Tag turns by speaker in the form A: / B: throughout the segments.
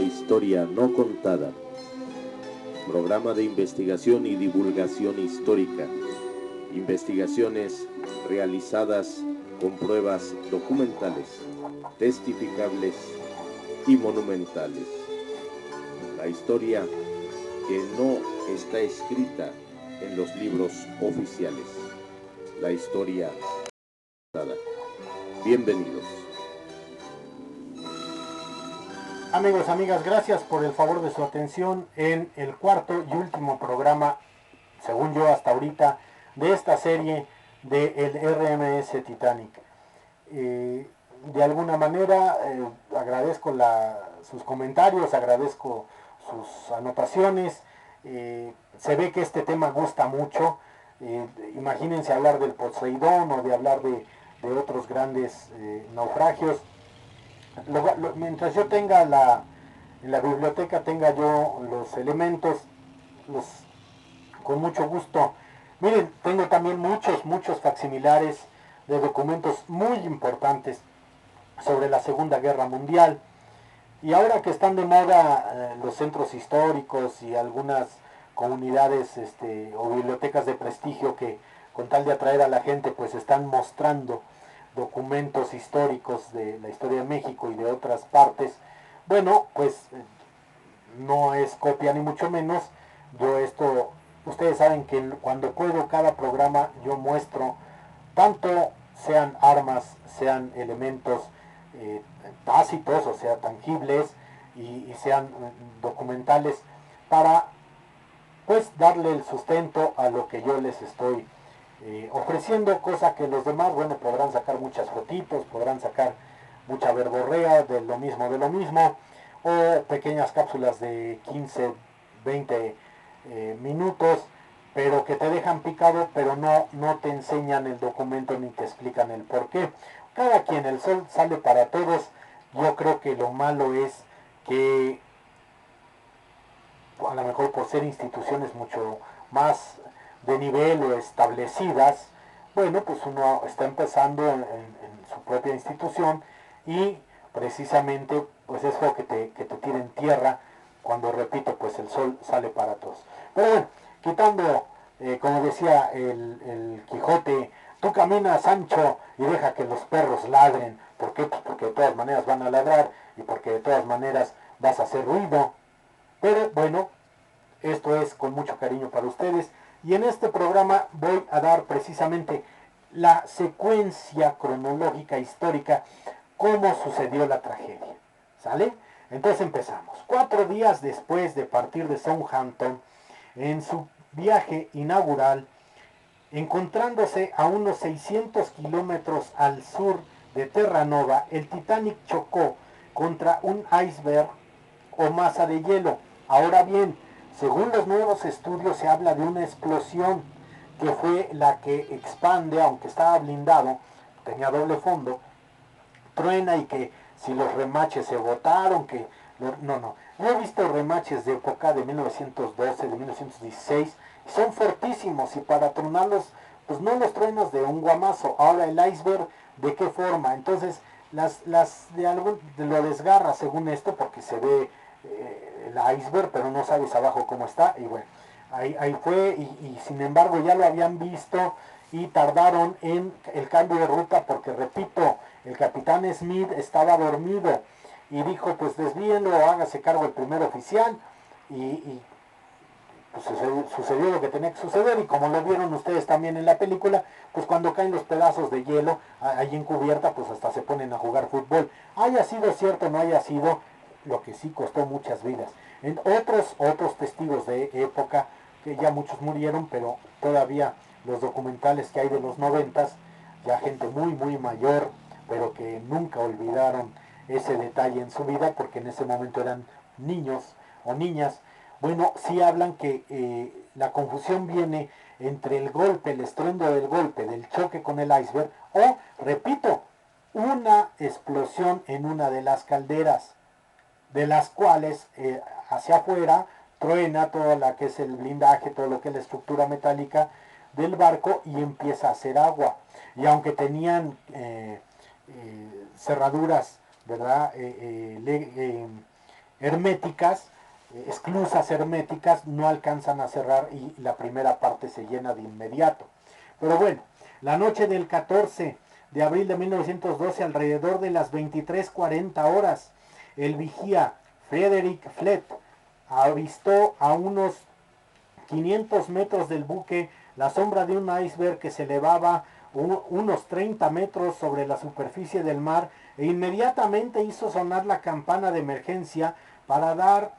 A: historia no contada. Programa de investigación y divulgación histórica. Investigaciones realizadas con pruebas documentales, testificables y monumentales. La historia que no está escrita en los libros oficiales. La historia contada. Bienvenidos.
B: Amigos, amigas, gracias por el favor de su atención en el cuarto y último programa, según yo hasta ahorita, de esta serie de el RMS Titanic. De alguna manera agradezco sus comentarios, agradezco sus anotaciones. Se ve que este tema gusta mucho. Imagínense hablar del Poseidón o de hablar de otros grandes naufragios. Mientras yo tenga en la biblioteca tenga yo los elementos, con mucho gusto. Miren, tengo también muchos facsimilares de documentos muy importantes sobre la Segunda Guerra Mundial. Y ahora que están de moda los centros históricos y algunas comunidades o bibliotecas de prestigio que con tal de atraer a la gente pues están mostrando documentos históricos de la historia de México y de otras partes, bueno, pues no es copia ni mucho menos. Ustedes saben que cuando puedo cada programa yo muestro tanto sean armas, sean elementos tácitos, o sea, tangibles, y sean documentales, para pues darle el sustento a lo que yo les estoy ofreciendo, cosa que los demás, bueno, podrán sacar muchas fotitos, podrán sacar mucha verborrea de lo mismo, o pequeñas cápsulas de 15, 20 minutos, pero que te dejan picado, pero no te enseñan el documento ni te explican el por qué. Cada quien, el sol sale para todos. Yo creo que lo malo es que a lo mejor por ser instituciones mucho más de nivel o establecidas, bueno, pues uno está empezando en su propia institución y precisamente pues es lo que te tira en tierra cuando, repito, pues el sol sale para todos. Pero bueno, quitando, como decía el Quijote, tú camina, Sancho, y deja que los perros ladren. ¿Por qué? Pues porque de todas maneras van a ladrar y porque de todas maneras vas a hacer ruido. Pero bueno, esto es con mucho cariño para ustedes. Y en este programa voy a dar precisamente la secuencia cronológica histórica, cómo sucedió la tragedia. ¿Sale? Entonces empezamos. 4 días después de partir de Southampton, en su viaje inaugural, encontrándose a unos 600 kilómetros al sur de Terranova, el Titanic chocó contra un iceberg o masa de hielo. Ahora bien, según los nuevos estudios se habla de una explosión que fue la que expande, aunque estaba blindado, tenía doble fondo, truena y que si los remaches se botaron, no. Yo he visto remaches de época de 1912, de 1916, y son fortísimos y para tronarlos, pues no los truenas de un guamazo. Ahora el iceberg, ¿de qué forma? Entonces, lo desgarra según esto, porque se ve el iceberg, pero no sabes abajo cómo está, y bueno, ahí fue, y sin embargo ya lo habían visto y tardaron en el cambio de ruta porque, repito, el capitán Smith estaba dormido y dijo, pues desvíenlo, hágase cargo el primer oficial, y pues sucedió lo que tenía que suceder, y como lo vieron ustedes también en la película, pues cuando caen los pedazos de hielo ahí en cubierta, pues hasta se ponen a jugar fútbol. Haya sido cierto o no haya sido, lo que sí costó muchas vidas. En otros testigos de época, que ya muchos murieron, pero todavía los documentales que hay de los 90, ya gente muy mayor, pero que nunca olvidaron ese detalle en su vida, porque en ese momento eran niños o niñas. Bueno, sí hablan que la confusión viene entre el golpe, el estruendo del golpe, del choque con el iceberg, o, repito, una explosión en una de las calderas, de las cuales hacia afuera truena todo lo que es el blindaje, todo lo que es la estructura metálica del barco, y empieza a hacer agua. Y aunque tenían cerraduras, ¿verdad? herméticas, esclusas herméticas, no alcanzan a cerrar y la primera parte se llena de inmediato. Pero bueno, la noche del 14 de abril de 1912, alrededor de las 23:40 horas, el vigía Frederick Flett avistó a unos 500 metros del buque la sombra de un iceberg que se elevaba unos 30 metros sobre la superficie del mar e inmediatamente hizo sonar la campana de emergencia para dar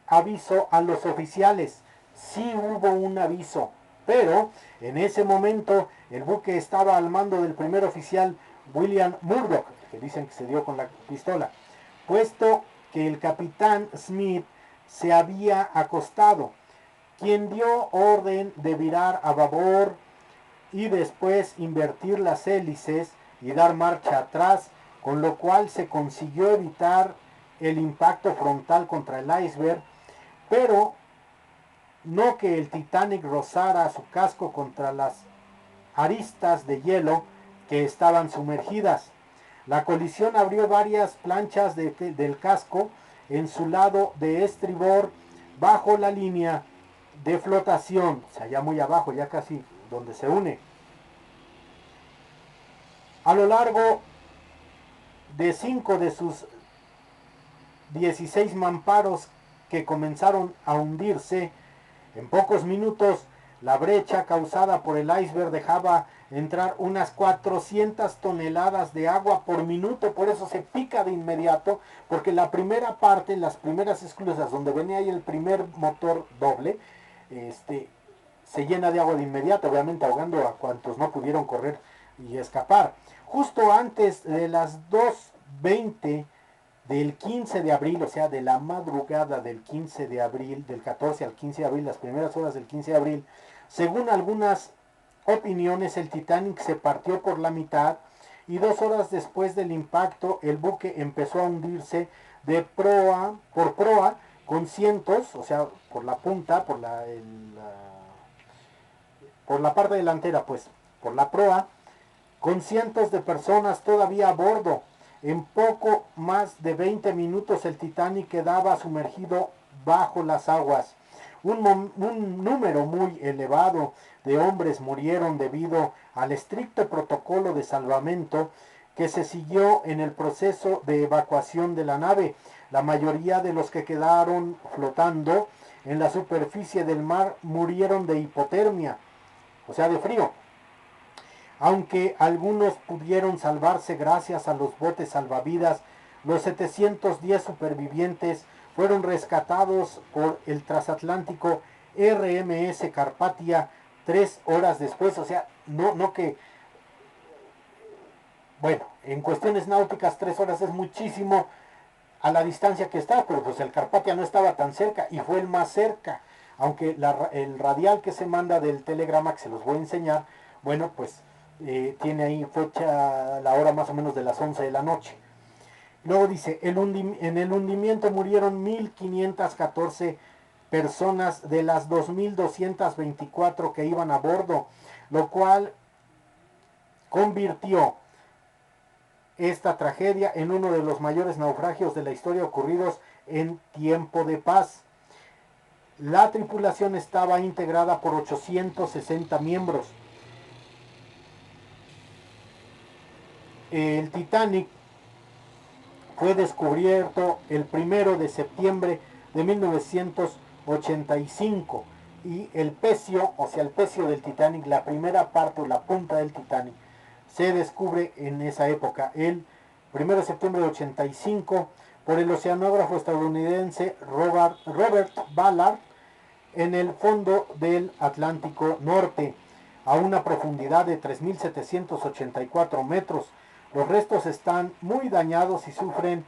B: aviso a los oficiales. Sí hubo un aviso, pero en ese momento el buque estaba al mando del primer oficial William Murdoch, que dicen que se dio con la pistola, puesto que el capitán Smith se había acostado, quien dio orden de virar a babor y después invertir las hélices y dar marcha atrás, con lo cual se consiguió evitar el impacto frontal contra el iceberg, pero no que el Titanic rozara su casco contra las aristas de hielo que estaban sumergidas. La colisión abrió varias planchas del casco en su lado de estribor bajo la línea de flotación, o sea, ya muy abajo, ya casi donde se une. A lo largo de 5 de sus 16 mamparos que comenzaron a hundirse, en pocos minutos la brecha causada por el iceberg dejaba entrar unas 400 toneladas de agua por minuto, por eso se pica de inmediato, porque la primera parte, las primeras esclusas donde venía ahí el primer motor doble, se llena de agua de inmediato, obviamente ahogando a cuantos no pudieron correr y escapar. Justo antes de las 2:20 del 15 de abril, o sea, de la madrugada del 15 de abril, del 14 al 15 de abril, las primeras horas del 15 de abril, según algunas opiniones, el Titanic se partió por la mitad y 2 horas después del impacto, el buque empezó a hundirse por proa, con cientos, o sea, por la punta, por la parte delantera, pues, por la proa, con cientos de personas todavía a bordo. En poco más de 20 minutos el Titanic quedaba sumergido bajo las aguas. Un número muy elevado de hombres murieron debido al estricto protocolo de salvamento que se siguió en el proceso de evacuación de la nave. La mayoría de los que quedaron flotando en la superficie del mar murieron de hipotermia, o sea, de frío. Aunque algunos pudieron salvarse gracias a los botes salvavidas, los 710 supervivientes fueron rescatados por el transatlántico RMS Carpathia 3 horas después. O sea, no que... Bueno, en cuestiones náuticas 3 horas es muchísimo a la distancia que está, pero pues el Carpathia no estaba tan cerca y fue el más cerca. Aunque el radial que se manda del telegrama, que se los voy a enseñar, bueno, pues tiene ahí fecha, la hora más o menos de las 11 de la noche. Luego dice, en el hundimiento murieron 1.514 personas de las 2.224 que iban a bordo, lo cual convirtió esta tragedia en uno de los mayores naufragios de la historia ocurridos en tiempo de paz. La tripulación estaba integrada por 860 miembros. El Titanic fue descubierto el 1 de septiembre de 1985 y el pecio, o sea, el pecio del Titanic, la primera parte o la punta del Titanic, se descubre en esa época, el 1 de septiembre de 85, por el oceanógrafo estadounidense Robert Ballard en el fondo del Atlántico Norte, a una profundidad de 3.784 metros. Los restos están muy dañados y sufren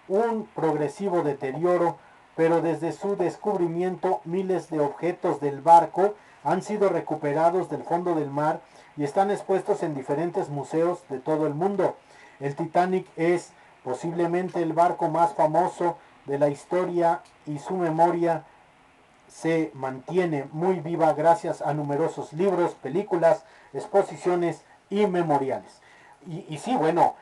B: un progresivo deterioro, pero desde su descubrimiento miles de objetos del barco han sido recuperados del fondo del mar y están expuestos en diferentes museos de todo el mundo. El Titanic es posiblemente el barco más famoso de la historia y su memoria se mantiene muy viva gracias a numerosos libros, películas, exposiciones y memoriales. Y sí, bueno,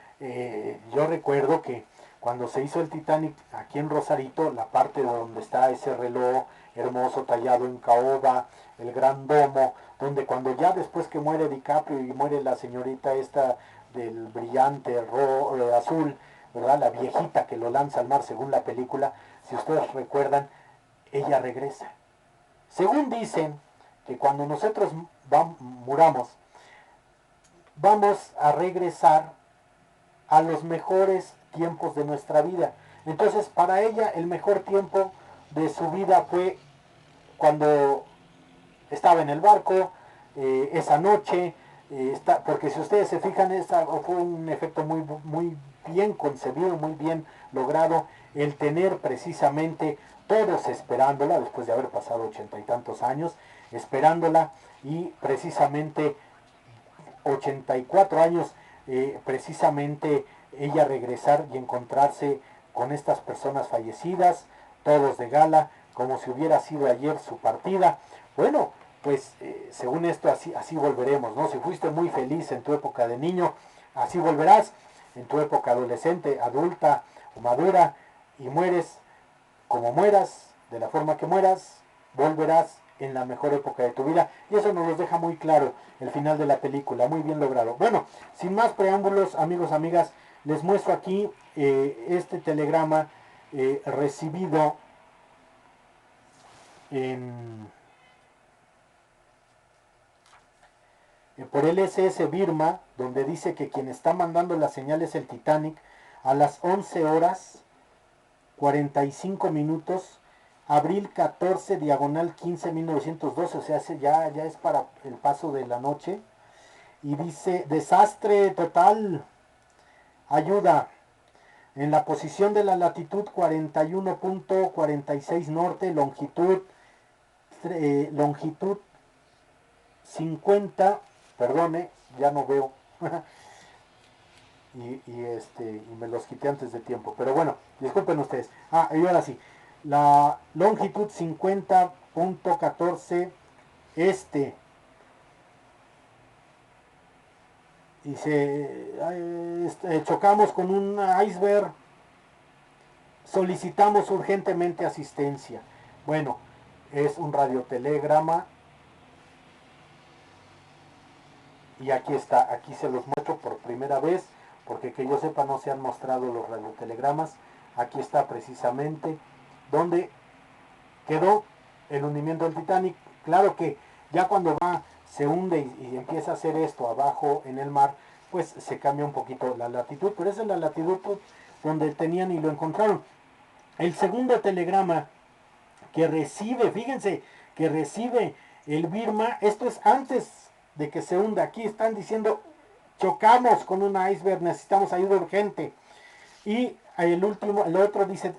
B: yo recuerdo que cuando se hizo el Titanic aquí en Rosarito, la parte donde está ese reloj hermoso tallado en caoba, el gran domo, donde cuando ya después que muere DiCaprio y muere la señorita esta del brillante azul, ¿verdad? La viejita que lo lanza al mar según la película, si ustedes recuerdan, ella regresa. Según dicen que cuando nosotros muramos, vamos a regresar a los mejores tiempos de nuestra vida. Entonces, para ella, el mejor tiempo de su vida fue cuando estaba en el barco, esa noche, porque si ustedes se fijan, fue un efecto muy bien concebido, muy bien logrado, el tener precisamente todos esperándola, después de haber pasado 80 y tantos años, esperándola, y precisamente 84 años, precisamente ella regresar y encontrarse con estas personas fallecidas, todos de gala, como si hubiera sido ayer su partida. Bueno, pues según esto así volveremos, ¿no? Si fuiste muy feliz en tu época de niño, así volverás en tu época adolescente, adulta o madura, y mueres como mueras, de la forma que mueras, volverás en la mejor época de tu vida. Y eso nos lo deja muy claro el final de la película, muy bien logrado. Bueno, sin más preámbulos, amigos, amigas, les muestro aquí este telegrama recibido por el SS Birma, donde dice que quien está mandando la señal es el Titanic, a las 11 horas 45 minutos, abril 14, diagonal 15, 1912, o sea, ya es para el paso de la noche. Y dice, desastre total, ayuda. En la posición de la latitud 41.46 norte, longitud 50, perdone, ya no veo. y me los quité antes de tiempo, pero bueno, disculpen ustedes. Y ahora sí, la longitud 50.14 este. Dice, chocamos con un iceberg, solicitamos urgentemente asistencia. Bueno, es un radiotelegrama. Y aquí está, aquí se los muestro por primera vez, porque que yo sepa no se han mostrado los radiotelegramas. Aquí está precisamente donde quedó el hundimiento del Titanic. Claro que ya cuando se hunde y empieza a hacer esto abajo en el mar, pues se cambia un poquito la latitud, pero esa es la latitud donde tenían y lo encontraron. El segundo telegrama que recibe, fíjense, que recibe el Birma, esto es antes de que se hunda. Aquí están diciendo, chocamos con un iceberg, necesitamos ayuda urgente. Y el otro dice,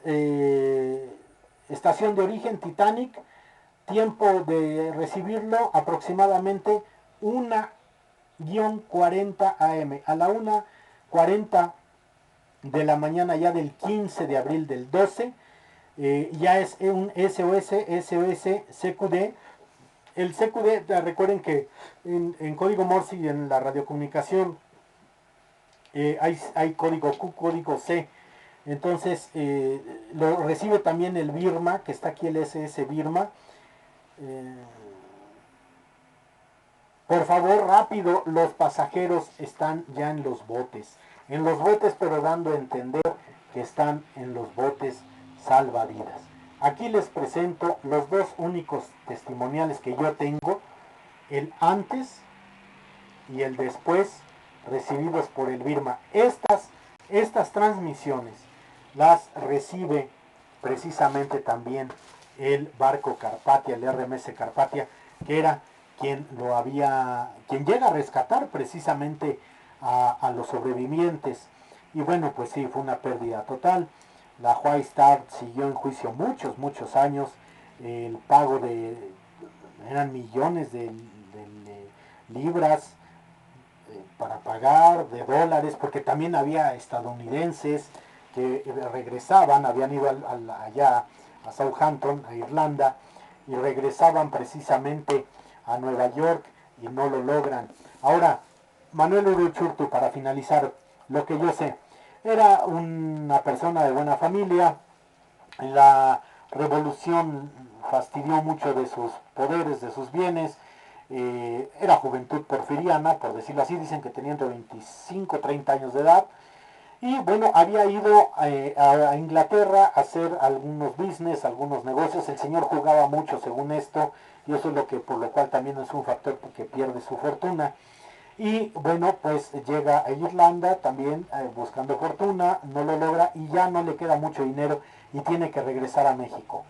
B: estación de origen Titanic, tiempo de recibirlo aproximadamente 1:40 AM. A la 1:40 de la mañana ya del 15 de abril del 12, ya es un SOS CQD. El CQD, recuerden que en código Morse y en la radiocomunicación hay código Q, código C. Entonces lo recibe también el Birma, que está aquí el SS Birma. Por favor, rápido, los pasajeros están ya en los botes. En los botes, pero dando a entender que están en los botes salvavidas. Aquí les presento los dos únicos testimoniales que yo tengo, el antes y el después, recibidos por el Birma. Estas transmisiones las recibe precisamente también el barco Carpathia, el RMS Carpathia, que era quien llega a rescatar precisamente a los sobrevivientes. Y bueno, pues sí, fue una pérdida total. La White Star siguió en juicio muchos años. El pago eran millones de libras para pagar, de dólares, porque también había estadounidenses que regresaban, habían ido allá a Southampton, a Irlanda, y regresaban precisamente a Nueva York y no lo logran. Ahora, Manuel Uruchurtu, para finalizar, lo que yo sé, Era una persona de buena familia. La revolución fastidió mucho de sus poderes, de sus bienes. Era juventud porfiriana, por decirlo así. Dicen que tenía entre 25 y 30 años de edad. Y bueno, había ido a Inglaterra a hacer algunos business, algunos negocios. El señor jugaba mucho según esto, y eso es lo que, por lo cual también es un factor que pierde su fortuna. Y bueno, pues llega a Irlanda también buscando fortuna, no lo logra y ya no le queda mucho dinero y tiene que regresar a México.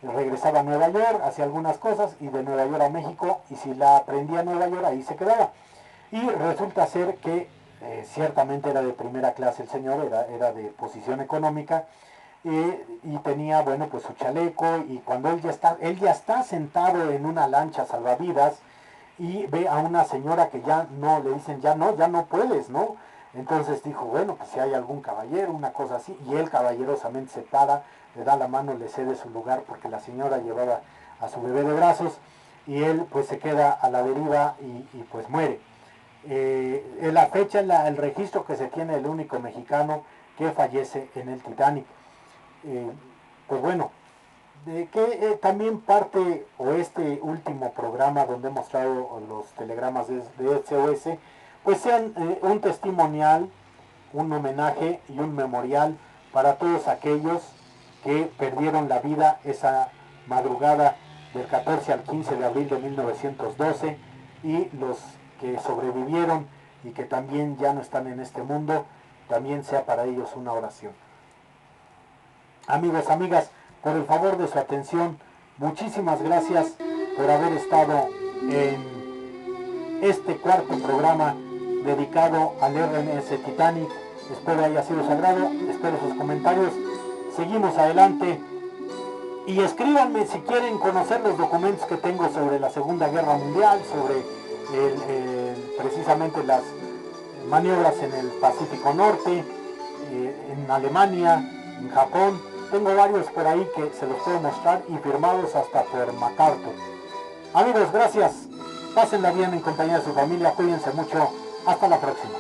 B: Regresaba a Nueva York, hacía algunas cosas y de Nueva York a México, y si la aprendía a Nueva York ahí se quedaba. Y resulta ser que ciertamente era de primera clase el señor, era de posición económica, y tenía, bueno, pues su chaleco, y cuando él ya está sentado en una lancha salvavidas, y ve a una señora que ya no, le dicen ya no puedes, ¿no? Entonces dijo, bueno, pues si hay algún caballero, una cosa así, y él caballerosamente se para, le da la mano, le cede su lugar, porque la señora llevaba a su bebé de brazos, y él pues se queda a la deriva y pues muere. En la fecha, el registro que se tiene, el único mexicano que fallece en el Titanic. Eh, pues bueno, de que también parte, o este último programa donde he mostrado los telegramas de SOS, pues sean un testimonial, un homenaje y un memorial para todos aquellos que perdieron la vida esa madrugada del 14 al 15 de abril de 1912, y los que sobrevivieron y que también ya no están en este mundo, también sea para ellos una oración. Amigos, amigas, por el favor de su atención, muchísimas gracias por haber estado en este cuarto programa dedicado al RMS Titanic. Espero haya sido sagrado, espero sus comentarios. Seguimos adelante y escríbanme si quieren conocer los documentos que tengo sobre la Segunda Guerra Mundial, sobre precisamente las maniobras en el Pacífico Norte, en Alemania, en Japón. Tengo varios por ahí que se los puedo mostrar, y firmados hasta por MacArthur. Amigos, gracias. Pásenla bien en compañía de su familia. Cuídense mucho. Hasta la próxima.